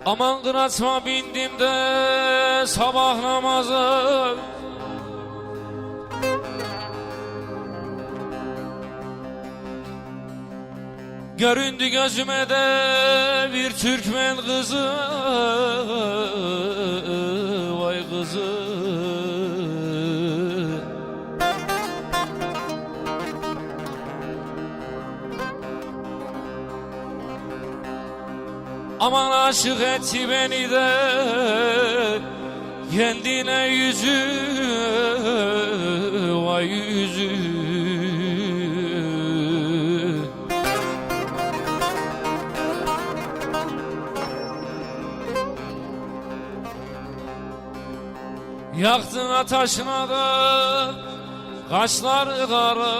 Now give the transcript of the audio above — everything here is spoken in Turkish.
Aman kıraçma bindim de sabah namazı, göründü gözüme de bir Türkmen kızı, vay kızı. Aman aşık etti beni de kendine yüzü, vay yüzü. Yaktın ateşine de kaşları kara,